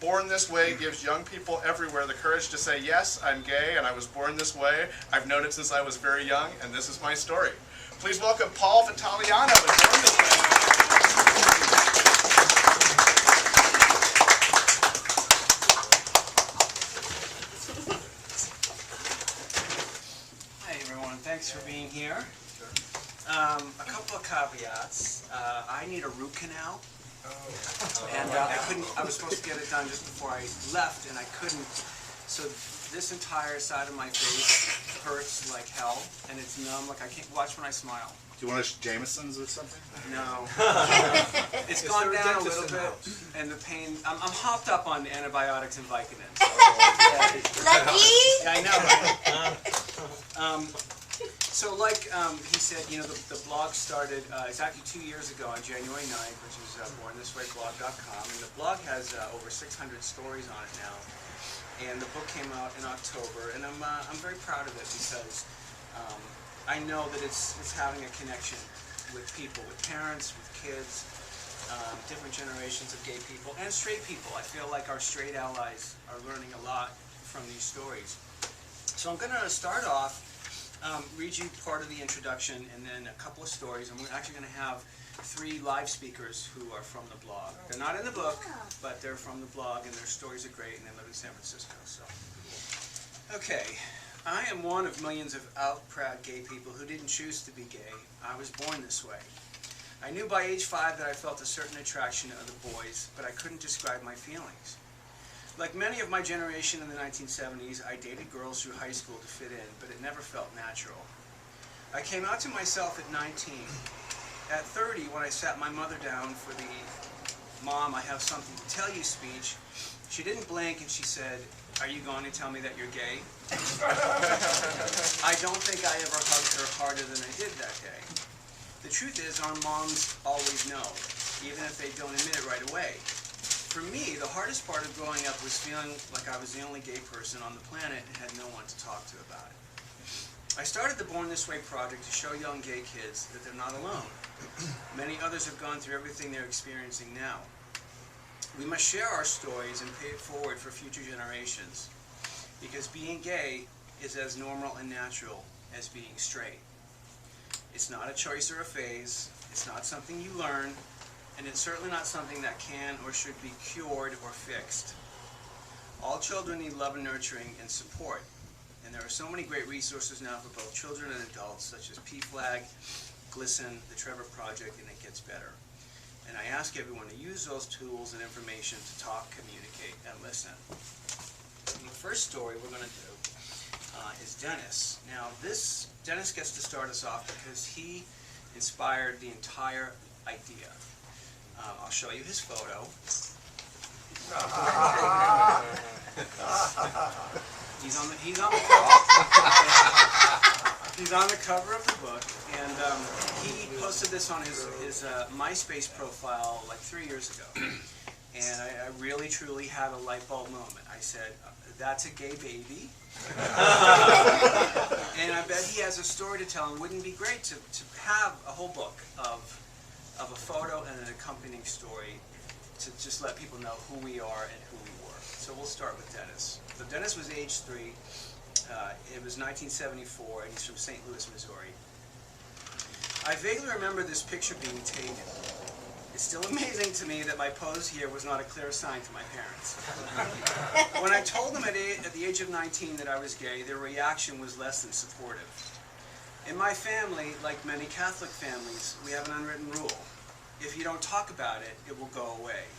Born This Way gives young people everywhere the courage to say, yes, I'm gay and I was born this way. I've known it since I was very young, and this is my story. Please welcome Paul Vitaliano and Born This Way. Hi everyone, thanks for being here. A couple of caveats. I need a root canal. And I was supposed to get it done just before I left, and I couldn't. So this entire side of my face hurts like hell, and it's numb. Like I can't watch when I smile. Do you want a Jameson's or something? No. It's gone down a little bit, and the pain. I'm hopped up on antibiotics and Vicodin. So, Lucky? yeah, I know. Right? So like he said, you know, the blog started exactly 2 years ago on January 9th, which is bornthiswayblog.com, and the blog has over 600 stories on it now. And the book came out in October, and I'm very proud of it because I know that it's having a connection with people, with parents, with kids, different generations of gay people, and straight people. I feel like our straight allies are learning a lot from these stories. So I'm going to start off, read you part of the introduction and then a couple of stories, and we're actually going to have 3 live speakers who are from the blog. They're not in the book, but they're from the blog, and their stories are great, and they live in San Francisco. So, okay, I am one of millions of out proud gay people who didn't choose to be gay. I was born this way. I knew by age 5 that I felt a certain attraction to other boys, but I couldn't describe my feelings. Like many of my generation in the 1970s, I dated girls through high school to fit in, but it never felt natural. I came out to myself at 19. At 30, when I sat my mother down for the "Mom, I have something to tell you" speech, she didn't blink and she said, "Are you going to tell me that you're gay?" I don't think I ever hugged her harder than I did that day. The truth is, our moms always know, even if they don't admit it right away. For me, the hardest part of growing up was feeling like I was the only gay person on the planet and had no one to talk to about it. I started the Born This Way project to show young gay kids that they're not alone. Many others have gone through everything they're experiencing now. We must share our stories and pay it forward for future generations, because being gay is as normal and natural as being straight. It's not a choice or a phase. It's not something you learn. And it's certainly not something that can or should be cured or fixed. All children need love and nurturing and support. And there are so many great resources now for both children and adults, such as PFLAG, GLSEN, the Trevor Project, and It Gets Better. And I ask everyone to use those tools and information to talk, communicate, and listen. And the first story we're going to do is Dennis. Now, Dennis gets to start us off because he inspired the entire idea. I'll show you his photo. He's on the cover of the book, and he posted this on his MySpace profile like 3 years ago. And I really, truly had a light bulb moment. I said, "That's a gay baby." And I bet he has a story to tell, and wouldn't it be great to have a whole book of a photo and an accompanying story to just let people know who we are and who we were. So we'll start with Dennis. So Dennis was age 3. It was 1974, and he's from St. Louis, Missouri. I vaguely remember this picture being taken. It's still amazing to me that my pose here was not a clear sign to my parents. When I told them at the age of 19 that I was gay, their reaction was less than supportive. In my family, like many Catholic families, we have an unwritten rule. If you don't talk about it, it will go away.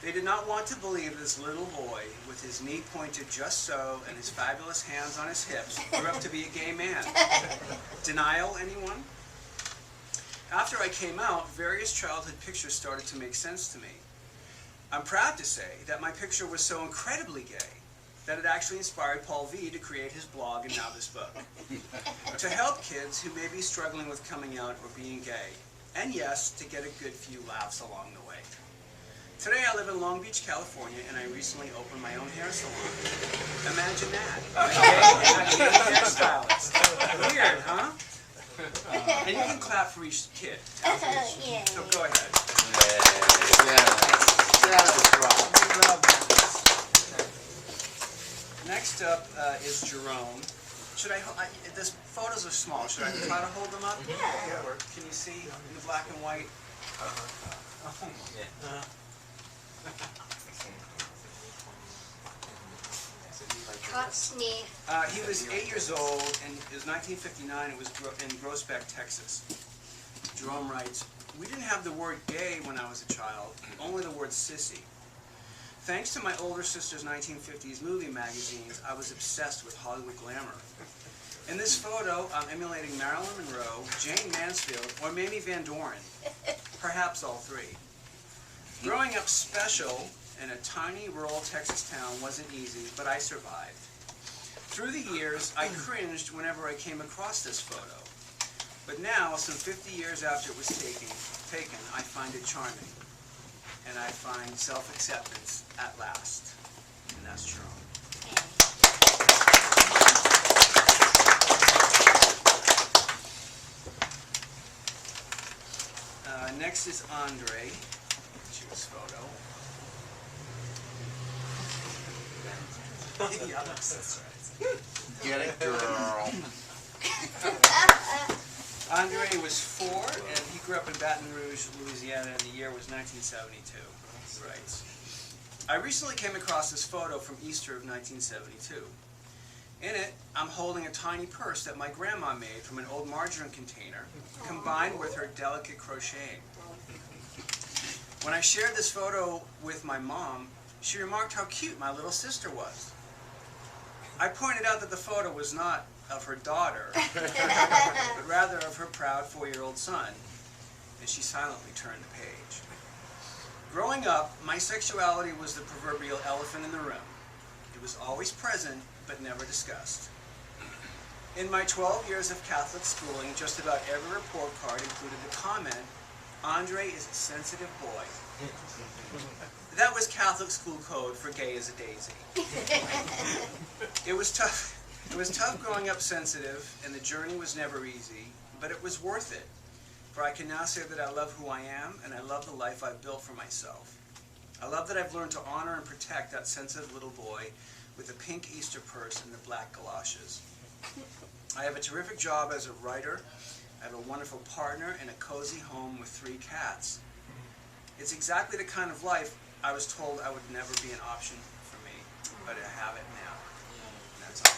They did not want to believe this little boy, with his knee pointed just so and his fabulous hands on his hips, grew up to be a gay man. Denial, anyone? After I came out, various childhood pictures started to make sense to me. I'm proud to say that my picture was so incredibly gay that it actually inspired Paul V to create his blog and now this book. To help kids who may be struggling with coming out or being gay, and yes, to get a good few laughs along the way. Today I live in Long Beach, California, and I recently opened my own hair salon. Imagine that. I'm a gay hairstylist. Weird, huh? And you can clap for each kid. Yeah. So go ahead. Yeah. That was wrong. Next up is Jerome. Should this photos are small. Should I try to hold them up? Yeah. Can you see in the black and white? Coxney. He was 8 years old, and it was 1959. It was in Groesbeck, Texas. Jerome writes, "We didn't have the word gay when I was a child, only the word sissy. Thanks to my older sister's 1950s movie magazines, I was obsessed with Hollywood glamour. In this photo, I'm emulating Marilyn Monroe, Jane Mansfield, or Mamie Van Doren, perhaps all three. Growing up special in a tiny rural Texas town wasn't easy, but I survived. Through the years, I cringed whenever I came across this photo. But now, some 50 years after it was taken, I find it charming. And I find self-acceptance at last." And that's Jerome. Next is Andre. Choose photo. Yeah, that's right. Get it, girl. Andre was 4, and he grew up in Baton Rouge, Louisiana, and the year was 1972. He writes, "I recently came across this photo from Easter of 1972. In it, I'm holding a tiny purse that my grandma made from an old margarine container, combined with her delicate crocheting. When I shared this photo with my mom, she remarked how cute my little sister was. I pointed out that the photo was not of her daughter, but rather of her proud 4-year-old son, and she silently turned the page. Growing up, my sexuality was the proverbial elephant in the room. It was always present, but never discussed. In my 12 years of Catholic schooling, just about every report card included the comment, 'Andre is a sensitive boy.' That was Catholic school code for gay as a daisy. It was tough. It was tough growing up sensitive, and the journey was never easy, but it was worth it. For I can now say that I love who I am, and I love the life I've built for myself. I love that I've learned to honor and protect that sensitive little boy with the pink Easter purse and the black galoshes. I have a terrific job as a writer. I have a wonderful partner and a cozy home with 3 cats. It's exactly the kind of life I was told I would never be an option for me, but I have it now." And that's all.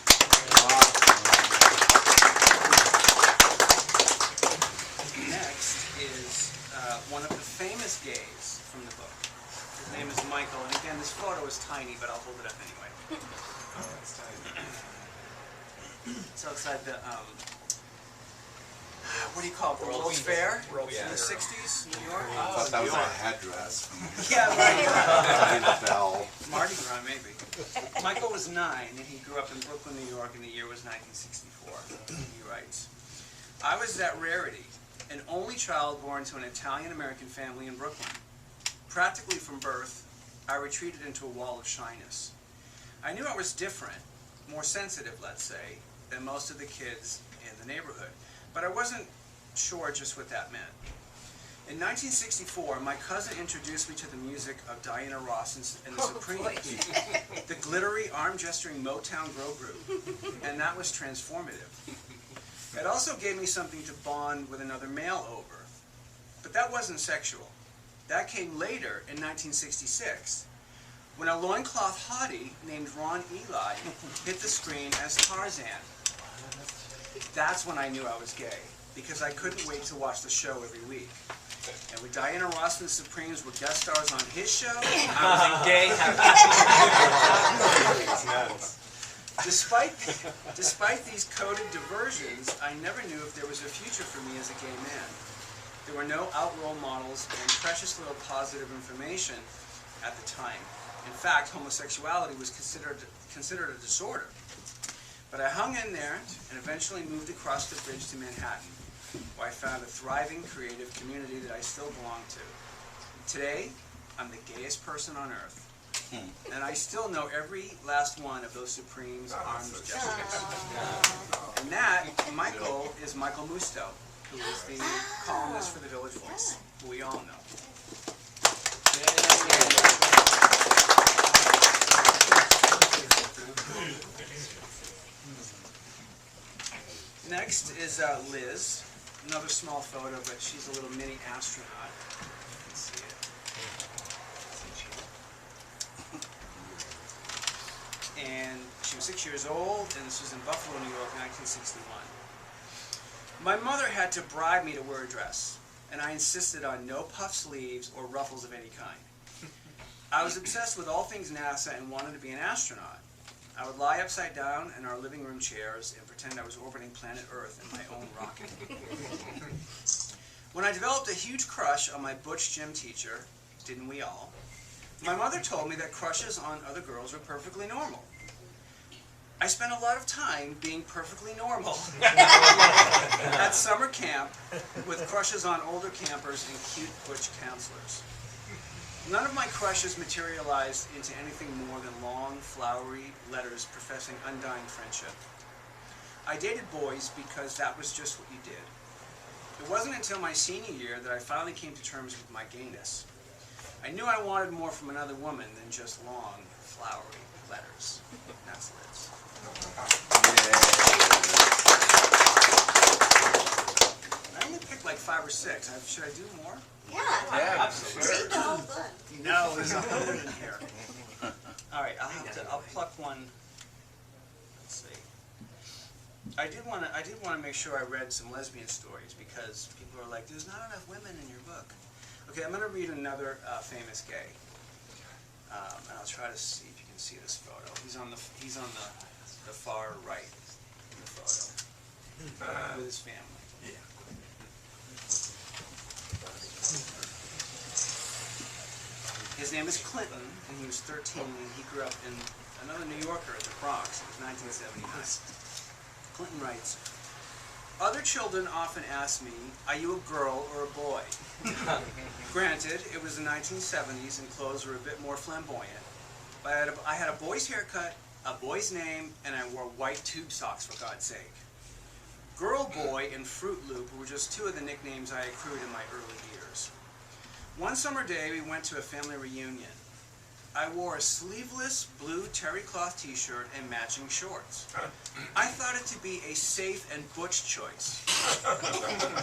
Next is one of the famous gays from the book. His name is Michael, and again, this photo is tiny, but I'll hold it up anyway. Oh, that's tiny. It's outside the, what do you call it, the World's Fair in the 60s, New York? I thought that was a headdress. Yeah, right. Bell. Mardi Gras, maybe. Michael was 9, and he grew up in Brooklyn, New York, and the year was 1964. He writes, "I was that rarity, an only child born to an Italian-American family in Brooklyn. Practically from birth, I retreated into a wall of shyness. I knew I was different, more sensitive, let's say, than most of the kids in the neighborhood, but I wasn't sure just what that meant. In 1964, my cousin introduced me to the music of Diana Ross and the Supremes, the glittery, arm-gesturing Motown girl group, and that was transformative. It also gave me something to bond with another male over. But that wasn't sexual. That came later in 1966, when a loincloth hottie named Ron Eli hit the screen as Tarzan. That's when I knew I was gay, because I couldn't wait to watch the show every week. And when Diana Ross and the Supremes were guest stars on his show, I was in gay heaven. Despite these coded diversions, I never knew if there was a future for me as a gay man. There were no out role models and precious little positive information at the time. In fact, homosexuality was considered a disorder. But I hung in there and eventually moved across the bridge to Manhattan, where I found a thriving, creative community that I still belong to. Today, I'm the gayest person on earth. And I still know every last one of those Supremes arms gestures. And that, Michael, is Michael Musto, who is the columnist for the Village Voice, who we all know. is Liz. Another small photo, but she's a little mini astronaut. You can see it. And she was 6 years old, and this was in Buffalo, New York, 1961. My mother had to bribe me to wear a dress, and I insisted on no puff sleeves or ruffles of any kind. I was obsessed with all things NASA and wanted to be an astronaut. I would lie upside down in our living room chairs and pretend I was orbiting planet Earth in my own rocket. When I developed a huge crush on my butch gym teacher, didn't we all? My mother told me that crushes on other girls are perfectly normal. I spent a lot of time being perfectly normal at summer camp with crushes on older campers and cute butch counselors. None of my crushes materialized into anything more than long, flowery letters professing undying friendship. I dated boys because that was just what you did. It wasn't until my senior year that I finally came to terms with my gayness. I knew I wanted more from another woman than just long, flowery letters. That's Liz. I only picked like 5 or 6. Should I do more? Yeah. Absolutely. Read the whole book. No, there's 100 in here. All right, I'll pluck one. Let's see. I did want to make sure I read some lesbian stories because people are like, "There's not enough women in your book." Okay, I'm going to read another famous gay, and I'll try to see if you can see this photo. He's on the far right in the photo with his family. His name is Clinton, and he was 13, and he grew up in another New Yorker at the Bronx. It was 1979. Clinton writes, "Other children often ask me, are you a girl or a boy? Granted, it was the 1970s, and clothes were a bit more flamboyant. But I had a boy's haircut, a boy's name, and I wore white tube socks, for God's sake. Girl Boy and Fruit Loop were just 2 of the nicknames I accrued in my early years. One summer day, we went to a family reunion. I wore a sleeveless blue terry cloth t-shirt and matching shorts. I thought it to be a safe and butch choice,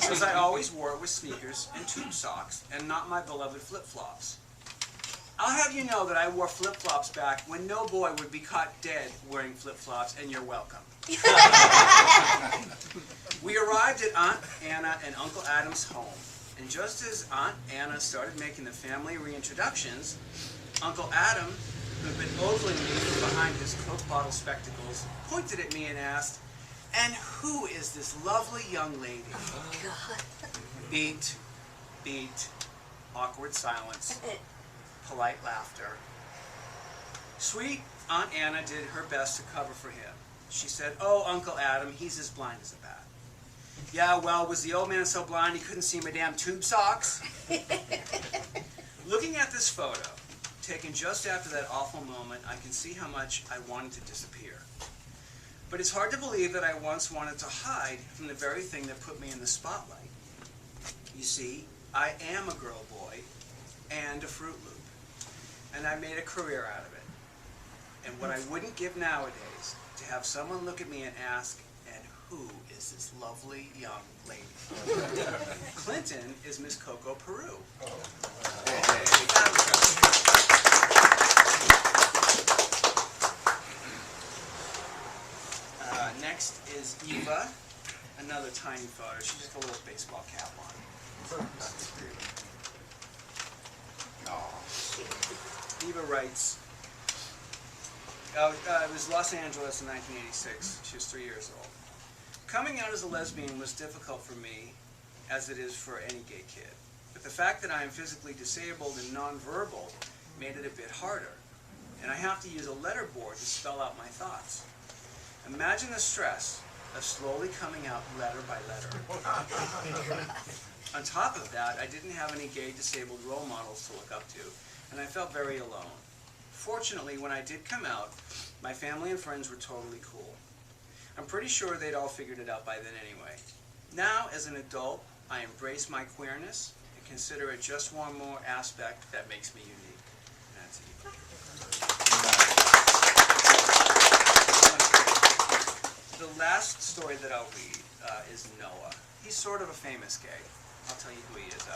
since I always wore it with sneakers and tube socks, and not my beloved flip-flops. I'll have you know that I wore flip-flops back when no boy would be caught dead wearing flip-flops, and you're welcome." We arrived at Aunt Anna and Uncle Adam's home. And just as Aunt Anna started making the family reintroductions, Uncle Adam, who had been ogling me from behind his Coke bottle spectacles, pointed at me and asked, "And who is this lovely young lady?" God. Beat, awkward silence, polite laughter. Sweet Aunt Anna did her best to cover for him. She said, "Oh, Uncle Adam, he's as blind as a bat." "Yeah, well, was the old man so blind he couldn't see my damn tube socks?" Looking at this photo, taken just after that awful moment, I can see how much I wanted to disappear. But it's hard to believe that I once wanted to hide from the very thing that put me in the spotlight. You see, I am a girl boy and a Fruit Loop, and I made a career out of it. And what I wouldn't give nowadays, to have someone look at me and ask, "And who is this lovely young lady?" Clinton is Miss Coco Peru. Next is Eva, another tiny photo. She's just a little baseball cap on. Eva writes, it was Los Angeles in 1986. She was 3 years old. "Coming out as a lesbian was difficult for me, as it is for any gay kid. But the fact that I am physically disabled and nonverbal made it a bit harder. And I have to use a letterboard to spell out my thoughts. Imagine the stress of slowly coming out letter by letter. On top of that, I didn't have any gay disabled role models to look up to, and I felt very alone. Fortunately, when I did come out, my family and friends were totally cool. I'm pretty sure they'd all figured it out by then anyway. Now, as an adult, I embrace my queerness and consider it just one more aspect that makes me unique." That's Eva. The last story that I'll read is Noah. He's sort of a famous gay. I'll tell you who he is.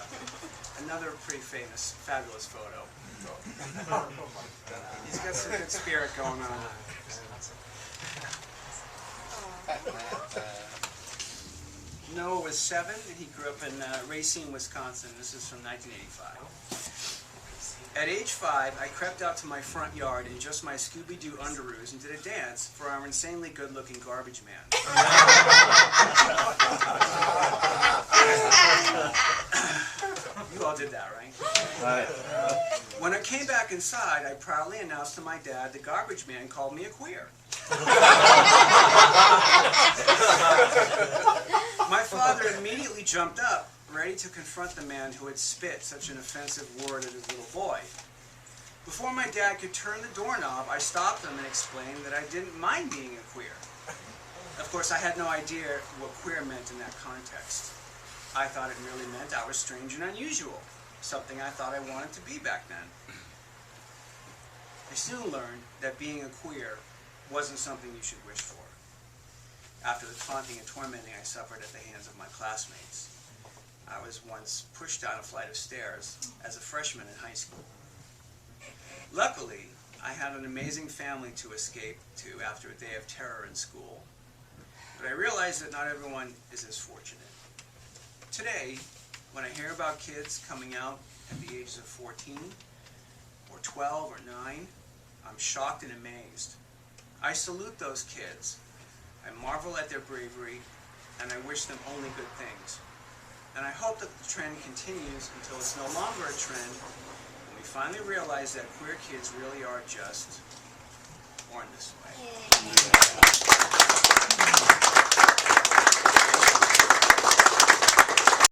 Another pretty famous, fabulous photo. He's got some good spirit going on. Noah was 7, and he grew up in Racine, Wisconsin. This is from 1985. At age 5, I crept out to my front yard in just my Scooby-Doo underoos and did a dance for our insanely good-looking garbage man. You all did that, right? Right. When I came back inside, I proudly announced to my dad the garbage man called me a queer. My father immediately jumped up, ready to confront the man who had spit such an offensive word at his little boy. Before my dad could turn the doorknob, I stopped him and explained that I didn't mind being a queer. Of course, I had no idea what queer meant in that context. I thought it merely meant I was strange and unusual, something I thought I wanted to be back then. I soon learned that being a queer wasn't something you should wish for, after the taunting and tormenting I suffered at the hands of my classmates. I was once pushed down a flight of stairs as a freshman in high school. Luckily, I had an amazing family to escape to after a day of terror in school, but I realized that not everyone is as fortunate. Today, when I hear about kids coming out at the ages of 14, or 12, or 9, I'm shocked and amazed. I salute those kids. I marvel at their bravery, and I wish them only good things. And I hope that the trend continues until it's no longer a trend, and we finally realize that queer kids really are just born this way. Yay.